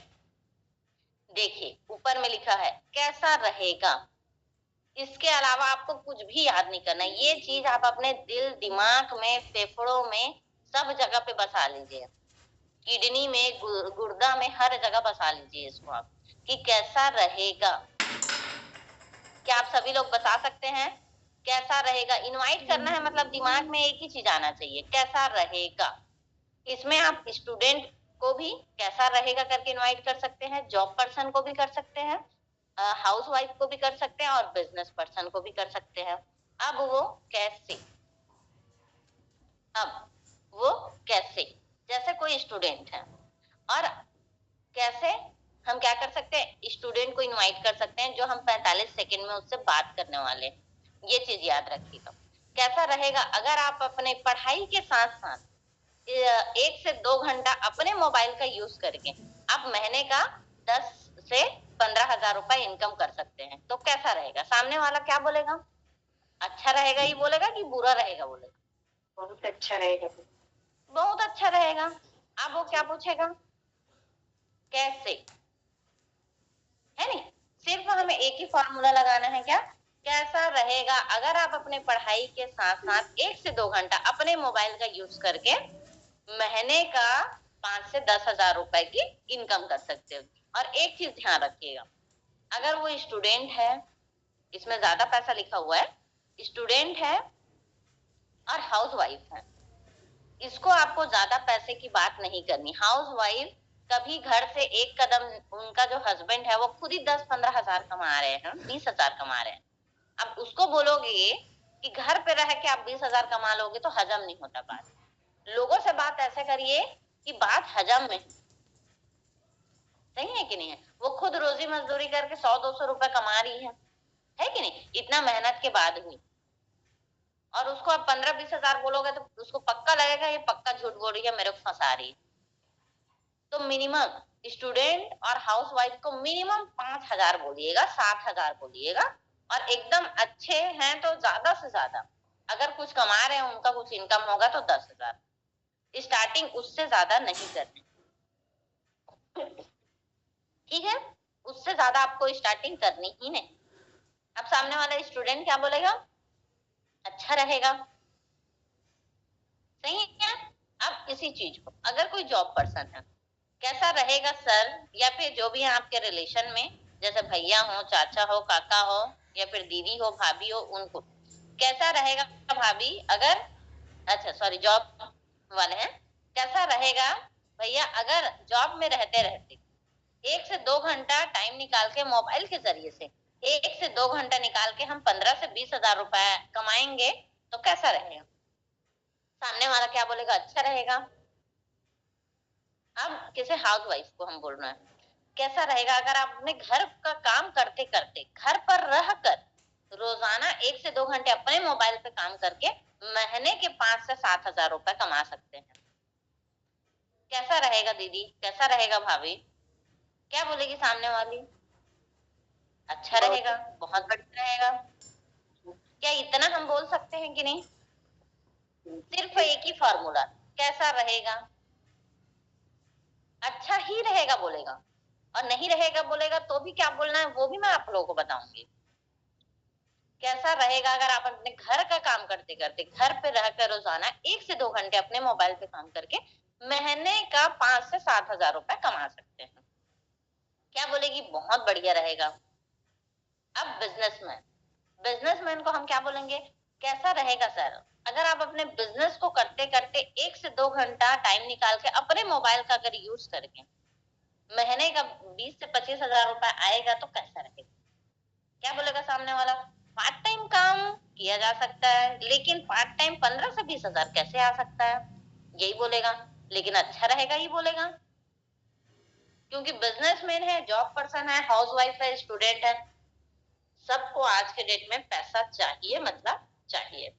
देखिए ऊपर में लिखा है कैसा रहेगा। इसके अलावा आपको कुछ भी याद नहीं करना, ये चीज आप अपने दिल दिमाग में फेफड़ों में सब जगह पे बसा लीजिए, किडनी में गुर्दा में हर जगह बसा लीजिए इसको आप, कि कैसा रहेगा। क्या आप सभी लोग बता सकते हैं कैसा रहेगा? इनवाइट करना है मतलब दिमाग में एक ही चीज आना चाहिए, कैसा रहेगा। इसमें आप स्टूडेंट को भी कैसा रहेगा करके इनवाइट कर सकते हैं, जॉब पर्सन को भी कर सकते हैं, हाउस वाइफ को भी कर सकते हैं और बिजनेस पर्सन को भी कर सकते हैं। अब वो कैसे, अब वो कैसे, जैसे कोई स्टूडेंट है और कैसे हम क्या कर सकते हैं, स्टूडेंट को इनवाइट कर सकते हैं जो हम 45 सेकंड में उससे बात करने वाले हैं। ये चीज याद रखिएगा। कैसा रहेगा, अगर आप अपने पढ़ाई के साथ साथ 1 से 2 घंटा अपने मोबाइल का यूज करके आप महीने का 10 से 15,000 रुपए इनकम कर सकते हैं, तो कैसा रहेगा? सामने वाला क्या बोलेगा, अच्छा रहेगा ही बोलेगा कि बुरा रहेगा बोलेगा? बहुत अच्छा रहेगा। बहुत अच्छा रहेगा। अब वो क्या पूछेगा, कैसे, है नहीं, सिर्फ हमें एक ही फॉर्मूला लगाना है, क्या, कैसा रहेगा। अगर आप अपने पढ़ाई के साथ साथ 1 से 2 घंटा अपने मोबाइल का यूज करके महीने का 5 से 10,000 रुपए की इनकम कर सकते हो। और एक चीज ध्यान रखिएगा, अगर वो स्टूडेंट है, इसमें ज्यादा पैसा लिखा हुआ है, स्टूडेंट है और हाउस वाइफ है, इसको आपको ज्यादा पैसे की बात नहीं करनी। हाउस वाइफ कभी घर से एक कदम, उनका जो हस्बैंड है वो खुद ही 10-15 हजार कमा रहे हैं, 20,000 कमा रहे हैं, अब उसको बोलोगे कि घर पे रह के आप 20,000 कमा लोगे तो हजम नहीं होता बात। लोगों से बात ऐसे करिए कि बात हजम में, सही है कि नहीं है? वो खुद रोजी मजदूरी करके 100-200 रुपए कमा रही है कि नहीं, इतना मेहनत के बाद भी, और उसको आप 15-20 हजार बोलोगे तो उसको पक्का लगेगा ये पक्का झूठ बोल रही है, मेरे को फंसा रही है। तो मिनिमम स्टूडेंट और हाउस वाइफ को मिनिमम 5,000 बोलिएगा, 7,000 बोलिएगा, और एकदम अच्छे हैं तो ज्यादा से ज्यादा, अगर कुछ कमा रहे हैं उनका कुछ इनकम होगा तो 10,000। स्टार्टिंग उससे ज्यादा नहीं करनी, ठीक है, उससे ज्यादा आपको स्टार्टिंग करनी ही नहीं। अब सामने वाला स्टूडेंट क्या बोलेगा, अच्छा रहेगा, सही है। अब इसी चीज को अगर कोई जॉब पर्सन है, कैसा रहेगा सर, या फिर जो भी है आपके रिलेशन में, जैसे भैया हो, चाचा हो, काका हो, या फिर दीदी हो, भाभी हो, उनको कैसा रहेगा भाभी, अगर, अच्छा सॉरी जॉब वाले हैं, कैसा रहेगा भैया अगर जॉब में रहते रहते 1 से 2 घंटा टाइम निकाल के मोबाइल के जरिए से 1 से 2 घंटा निकाल के हम 15 से 20,000 रुपए कमाएंगे तो कैसा रहेगा? सामने वाला क्या बोलेगा, अच्छा रहेगा। अब किसी हाउस वाइफ को हम बोल रहे हैं, कैसा रहेगा अगर आप अपने घर का काम करते करते घर पर रहकर रोजाना 1 से 2 घंटे अपने मोबाइल पे काम करके महीने के 5 से 7,000 रुपए कमा सकते हैं? कैसा रहेगा दीदी, कैसा रहेगा भाभी? क्या बोलेगी सामने वाली, अच्छा रहेगा, बहुत बढ़िया रहेगा। क्या इतना हम बोल सकते हैं कि नहीं? सिर्फ एक ही फॉर्मूला, कैसा रहेगा, अच्छा ही रहेगा बोलेगा, और नहीं रहेगा बोलेगा तो भी क्या बोलना है वो भी मैं आप लोगों को बताऊंगी। कैसा रहेगा अगर आप अपने घर का काम करते करते घर पे रहकर रोजाना 1 से 2 घंटे अपने मोबाइल पे काम करके महीने का 5 से 7,000 रुपए कमा सकते हैं? क्या बोलेगी, बहुत बढ़िया रहेगा। अब बिजनेसमैन, बिजनेसमैन को हम क्या बोलेंगे, कैसा रहेगा सर अगर आप अपने बिजनेस को करते करते 1 से 2 घंटा टाइम निकाल के अपने मोबाइल का अगर यूज करके महीने का 20 से 25,000 रुपए आएगा तो कैसा रहेगा? क्या बोलेगा सामने वाला, पार्ट टाइम काम किया जा सकता है, लेकिन पार्ट टाइम 15 से 20 हजार कैसे आ सकता है, यही बोलेगा। लेकिन अच्छा रहेगा ही बोलेगा, क्योंकि बिजनेसमैन है, जॉब पर्सन है, हाउसवाइफ है, स्टूडेंट है, सबको आज के डेट में पैसा चाहिए, मतलब चाहिए।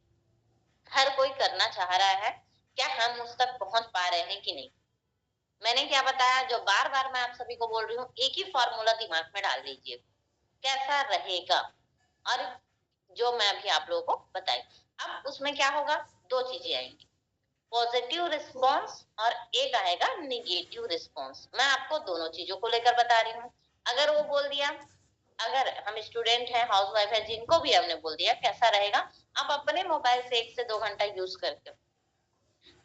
हर कोई करना चाह रहा है, क्या हम उस तक पहुंच पा रहे हैं कि नहीं। मैंने क्या बताया, जो बार बार मैं आप सभी को बोल रही हूँ, एक ही फॉर्मूला दिमाग में डाल लीजिए, कैसा रहेगा, और जो मैं अभी आप लोगों को बताई। अब उसमें क्या होगा, दो चीजें आएंगी, पॉजिटिव रिस्पॉन्स और एक आएगा निगेटिव रिस्पॉन्स। मैं आपको दोनों चीजों को लेकर बता रही हूँ। अगर वो बोल दिया, अगर हम स्टूडेंट हैं, हाउसवाइफ है, जिनको भी हमने बोल दिया कैसा रहेगा, आप अपने मोबाइल से 1 से 2 घंटा यूज करके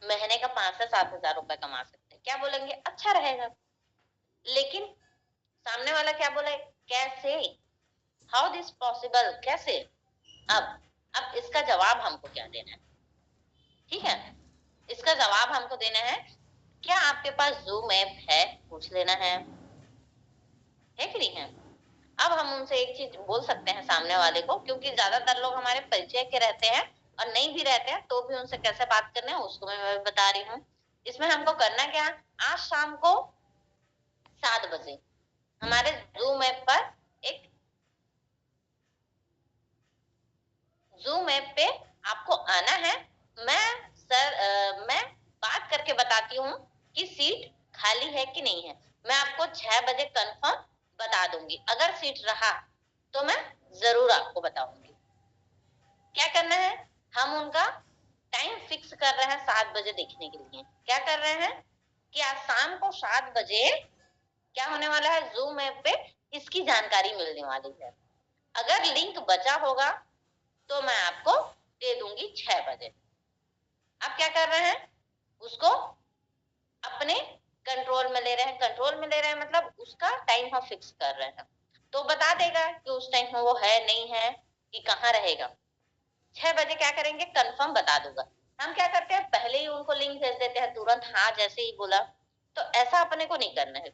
महीने का 5 से 7 हजार रुपए कमा सकते हैं, क्या बोलेंगे, अच्छा रहेगा। लेकिन सामने वाला क्या बोले, कैसे, हाउ दिस पॉसिबल, कैसे। अब इसका जवाब हमको क्या देना है, ठीक है, इसका जवाब हमको देना है, क्या आपके पास जूम ऐप है, पूछ लेना है कि नहीं है। अब हम उनसे एक चीज बोल सकते हैं सामने वाले को, क्योंकि ज्यादातर लोग हमारे परिचय के रहते हैं और नहीं भी रहते हैं, तो भी उनसे कैसे बात करना है उसको मैं बता रही हूँ। इसमें हमको करना क्या, आज शाम को 7 बजे हमारे जूम ऐप पर एक जूम ऐप पे आपको आना है। मैं बात करके बताती हूँ कि सीट खाली है कि नहीं है। मैं आपको 6 बजे कंफर्म बता दूंगी, अगर सीट रहा तो मैं जरूर आपको बताऊंगी। क्या करना है, हम उनका टाइम फिक्स कर रहे हैं 7 बजे देखने के लिए। क्या कर रहे हैं कि आज शाम को 7 बजे क्या होने वाला है, जूम ऐप पे इसकी जानकारी मिलने वाली है। अगर लिंक बचा होगा तो मैं आपको दे दूंगी 6 बजे। आप क्या कर रहे हैं, उसको अपने कंट्रोल में ले रहे हैं। कंट्रोल में ले रहे हैं मतलब उसका टाइम हम फिक्स कर रहे हैं, तो बता देगा कि उस टाइम में वो है नहीं है, कि कहाँ रहेगा। 6 बजे क्या करेंगे, कंफर्म बता दूंगा। हम क्या करते हैं, पहले ही उनको लिंक भेज देते हैं तुरंत, हाँ जैसे ही बोला। तो ऐसा अपने को नहीं करना है।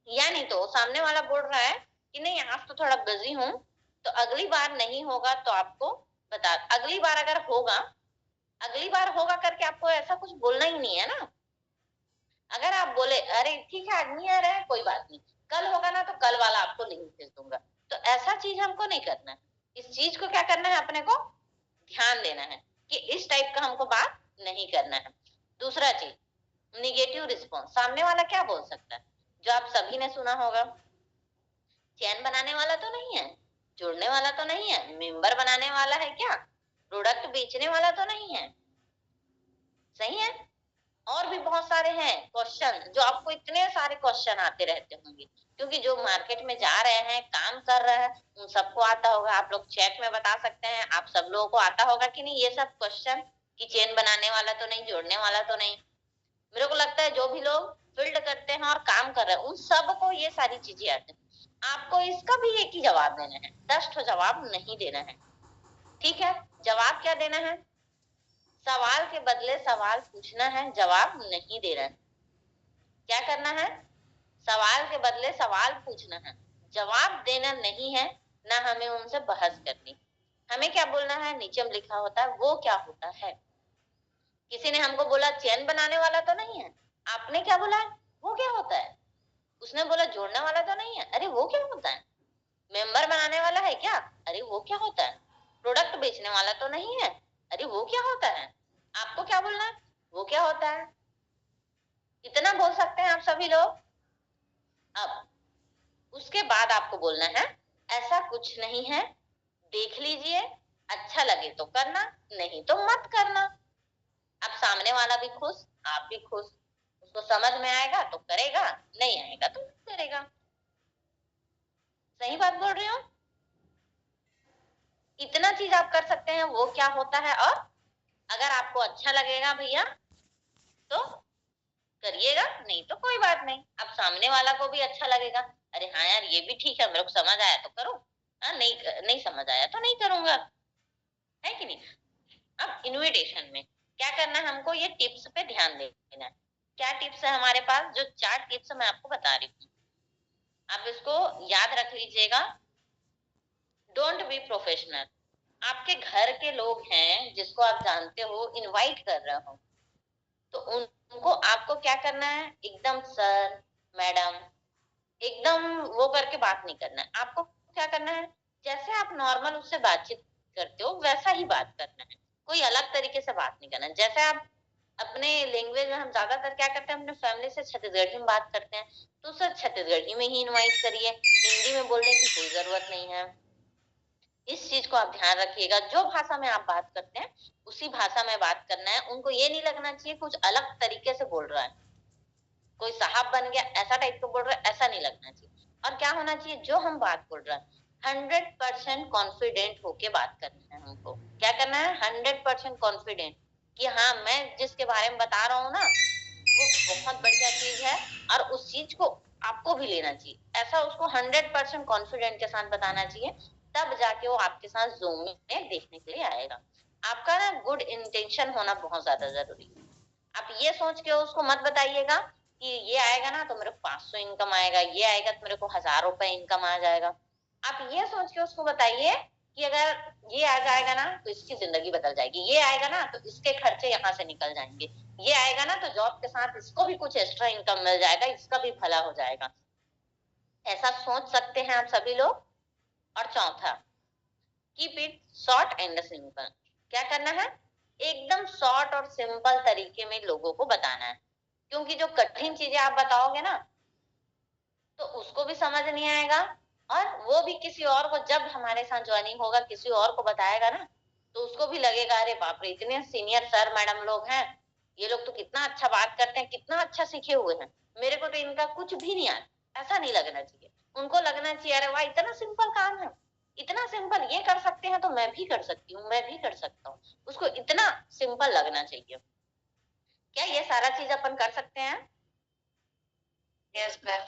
या नहीं तो सामने वाला बोल रहा है कि नहीं आज तो थोड़ा बिजी हूँ, तो अगली बार नहीं होगा तो आपको बता, अगली बार अगर होगा, अगली बार होगा करके आपको ऐसा कुछ बोलना ही नहीं है ना। अगर आप बोले अरे ठीक है आज नहीं आ रहा है, कोई बात नहीं, कल होगा ना तो कल वाला आपको लिंक भेज दूंगा, तो ऐसा चीज हमको नहीं करना है। इस चीज को क्या करना है, अपने को ध्यान देना है कि इस टाइप का हमको बात नहीं करना है। दूसरा चीज, निगेटिव रिस्पॉन्स। सामने वाला क्या बोल सकता है, जो आप सभी ने सुना होगा, चैन बनाने वाला तो नहीं है, जोड़ने वाला तो नहीं है, मेंबर बनाने वाला है क्या, प्रोडक्ट बेचने वाला तो नहीं है। सही है, और भी बहुत सारे हैं क्वेश्चन, जो आपको इतने सारे क्वेश्चन आते रहते होंगे, क्योंकि जो मार्केट में जा रहे हैं, काम कर रहे हैं, उन सबको आता होगा। आप लोग चैट में बता सकते हैं, आप सब लोगों को आता होगा कि नहीं ये सब क्वेश्चन, कि चेन बनाने वाला तो नहीं, जोड़ने वाला तो नहीं। मेरे को लगता है जो भी लोग फील्ड करते हैं और काम कर रहे हैं, उन सबको ये सारी चीजें आती हैं। आपको इसका भी एक ही जवाब देना है, 10 ठो जवाब नहीं देना है, ठीक है। जवाब क्या देना है, सवाल के बदले सवाल पूछना है, जवाब नहीं देना है। क्या करना है, सवाल के बदले सवाल पूछना है, जवाब देना नहीं है, ना हमें उनसे बहस करनी। हमें क्या बोलना है, नीचे में लिखा होता है वो क्या होता है। किसी ने हमको बोला चैन बनाने वाला तो नहीं है, आपने क्या बोला, वो क्या होता है। उसने बोला जोड़ने वाला तो नहीं है, अरे वो क्या होता है। मेंबर बनाने वाला है क्या, अरे वो क्या होता है। प्रोडक्ट बेचने वाला तो नहीं है, अरे वो क्या होता है। आपको क्या बोलना है, वो क्या होता है। इतना बोल सकते हैं आप सभी लोग। अब उसके बाद आपको बोलना है ऐसा कुछ नहीं है, देख लीजिए, अच्छा लगे तो करना, नहीं तो मत करना। अब सामने वाला भी खुश, आप भी खुश। उसको समझ में आएगा तो करेगा, नहीं आएगा तो नहीं करेगा। सही बात बोल रही हूँ। इतना चीज आप कर सकते हैं, वो क्या होता है। और अगर आपको अच्छा लगेगा भैया तो करिएगा, नहीं तो कोई बात नहीं। अब सामने वाला को भी अच्छा लगेगा, अरे हाँ यार ये भी ठीक है, मेरे को समझ आया तो करो, हाँ नहीं नहीं समझ आया तो नहीं करूंगा, है कि नहीं। अब इनविटेशन में क्या करना है, हमको ये टिप्स पे ध्यान देना है। क्या टिप्स है हमारे पास, जो 4 टिप्स मैं आपको बता रही हूँ, आप इसको याद रख लीजिएगा। Don't be professional. आपके घर के लोग हैं जिसको आप जानते हो, इनवाइट कर रहे हो, तो उनको आपको क्या करना है, एकदम सर मैडम एकदम वो करके बात नहीं करना है। आपको क्या करना है, जैसे आप नॉर्मल उससे बातचीत करते हो वैसा ही बात करना है, कोई अलग तरीके से बात नहीं करना है। जैसे आप अपने लैंग्वेज में, हम ज्यादातर क्या करते हैं अपने फैमिली से छत्तीसगढ़ी में बात करते हैं, तो सर छत्तीसगढ़ी में ही इनवाइट करिए, हिंदी में बोलने की कोई जरूरत नहीं है। इस चीज को आप ध्यान रखिएगा, जो भाषा में आप बात करते हैं उसी भाषा में बात करना है। उनको ये नहीं लगना चाहिए कुछ अलग तरीके से बोल रहा है, कोई साहब बन गया ऐसा टाइप का बोल रहा है, ऐसा नहीं लगना चाहिए। और क्या होना चाहिए, जो हम बात बोल रहे हैं 100% कॉन्फिडेंट होके बात करना है हमको। क्या करना है, 100% कॉन्फिडेंट कि हाँ मैं जिसके बारे में बता रहा हूँ ना वो बहुत बढ़िया चीज है, और उस चीज को आपको भी लेना चाहिए। ऐसा उसको 100% कॉन्फिडेंट के साथ बताना चाहिए, तब जाके वो आपके साथ जूम में देखने के लिए आएगा। आपका ना गुड इंटेंशन होना बहुत ज्यादा जरूरी है। आप ये सोच के उसको मत बताइएगा कि ये आएगा ना तो मेरे को 500 इनकम आएगा, ये आएगा तो मेरे को 1000 रुपए इनकम आ जाएगा। आप ये सोच के उसको बताइए कि अगर ये आ जाएगा ना तो इसकी जिंदगी बदल जाएगी, ये आएगा ना तो इसके खर्चे यहाँ से निकल जाएंगे, ये आएगा ना तो जॉब के साथ इसको भी कुछ एक्स्ट्रा इनकम मिल जाएगा, इसका भी भला हो जाएगा। ऐसा सोच सकते हैं आप सभी लोग। और चौथा, keep it short and simple. क्या करना है, एकदम शॉर्ट और सिंपल तरीके में लोगों को बताना है, क्योंकि जो कठिन चीजें आप बताओगे ना तो उसको भी समझ नहीं आएगा, और वो भी किसी और को, जब हमारे साथ ज्वाइनिंग होगा किसी और को बताएगा ना तो उसको भी लगेगा अरे बाप रे इतने सीनियर सर मैडम लोग हैं, ये लोग तो कितना अच्छा बात करते हैं, कितना अच्छा सीखे हुए हैं, मेरे को तो इनका कुछ भी नहीं आता। ऐसा नहीं लगना चाहिए, उनको लगना चाहिए अरे वाह इतना सिंपल काम है, इतना सिंपल, ये कर सकते हैं तो मैं भी कर सकती हूँ, मैं भी कर सकता हूँ। उसको इतना सिंपल लगना चाहिए। क्या ये सारा चीज अपन कर सकते हैं? Yes ma'am.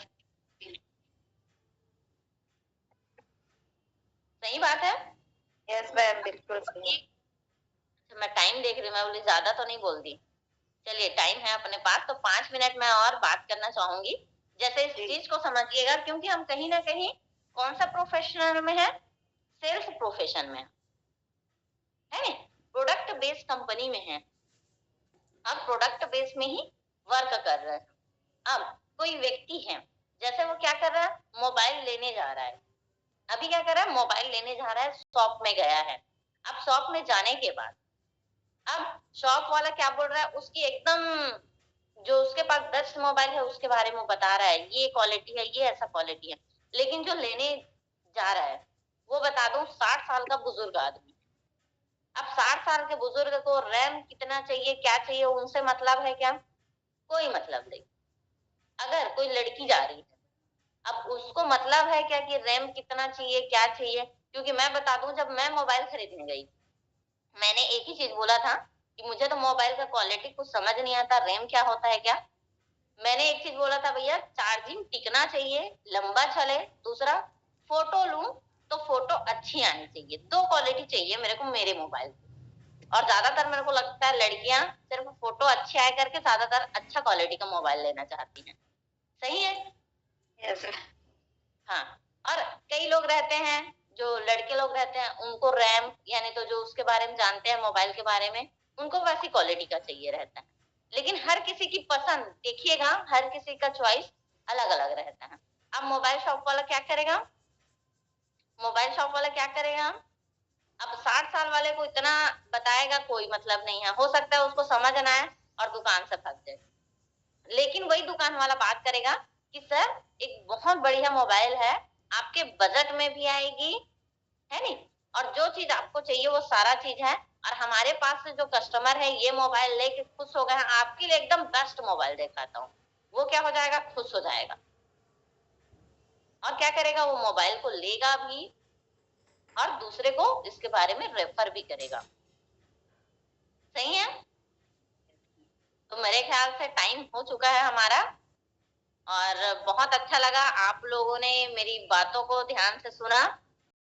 सही बात है। यस मैम, बिल्कुल सही। मैं टाइम देख रही हूँ, मैं बोली ज्यादा तो नहीं बोल दी। चलिए टाइम है अपने पास, तो 5 मिनट में और बात करना चाहूंगी। जैसे इस चीज को समझिएगा, क्योंकि हम कहीं ना कहीं कौन सा प्रोफेशनल में है, सेल्स प्रोफेशन में है, प्रोडक्ट बेस्ड कंपनी में है, हम प्रोडक्ट बेस में ही वर्क कर रहे हैं। अब कोई व्यक्ति है, जैसे वो क्या कर रहा है, मोबाइल लेने जा रहा है, अभी क्या कर रहा है, मोबाइल लेने जा रहा है, शॉप में गया है। अब शॉप में जाने के बाद अब शॉप वाला क्या बोल रहा है, उसकी एकदम जो उसके पास बेस्ट मोबाइल है उसके बारे में बता रहा है, ये क्वालिटी है, ये ऐसा क्वालिटी है। लेकिन जो लेने जा रहा है वो बता दूं 60 साल का बुजुर्ग आदमी। अब 60 साल के बुजुर्ग को रैम कितना चाहिए, क्या चाहिए, उनसे मतलब है क्या? कोई मतलब नहीं। अगर कोई लड़की जा रही है, अब उसको मतलब है क्या कि रैम कितना चाहिए, क्या चाहिए? क्योंकि मैं बता दूं, जब मैं मोबाइल खरीदने गई मैंने एक ही चीज बोला था कि मुझे तो मोबाइल का क्वालिटी कुछ समझ नहीं आता, रैम क्या होता है क्या। मैंने एक चीज बोला था, भैया चार्जिंग टिकना चाहिए, लंबा चले, दूसरा फोटो लूं तो फोटो अच्छी आनी चाहिए, दो क्वालिटी चाहिए मेरे को मेरे मोबाइल की। और ज्यादातर मेरे को लगता है लड़कियां सिर्फ फोटो अच्छे आए करके ज्यादातर अच्छा क्वालिटी का मोबाइल लेना चाहती हैं। सही है? यस। हाँ। और कई लोग रहते हैं, जो लड़के लोग रहते हैं, उनको रैम यानी तो जो उसके बारे में जानते हैं मोबाइल के बारे में, उनको वैसी क्वालिटी का चाहिए रहता है। लेकिन हर किसी की पसंद देखिएगा, हर किसी का चॉइस अलग अलग रहता है। अब मोबाइल शॉप वाला क्या करेगा, मोबाइल शॉप वाला क्या करेगा, अब 60 साल वाले को इतना बताएगा कोई मतलब नहीं है, हो सकता है उसको समझ ना आए और दुकान से भाग जाए। लेकिन वही दुकान वाला बात करेगा कि सर एक बहुत बढ़िया मोबाइल है, आपके बजट में भी आएगी, है नहीं, और जो चीज आपको चाहिए वो सारा चीज है, और हमारे पास से जो कस्टमर है ये मोबाइल लेके खुश हो गए हैं, आपके लिए एकदम बेस्ट मोबाइल दिखाता हूँ। वो क्या हो जाएगा, खुश हो जाएगा, और क्या करेगा, वो मोबाइल को लेगा भी और दूसरे को इसके बारे में रेफर भी करेगा। सही है? तो मेरे ख्याल से टाइम हो चुका है हमारा, और बहुत अच्छा लगा आप लोगों ने मेरी बातों को ध्यान से सुना।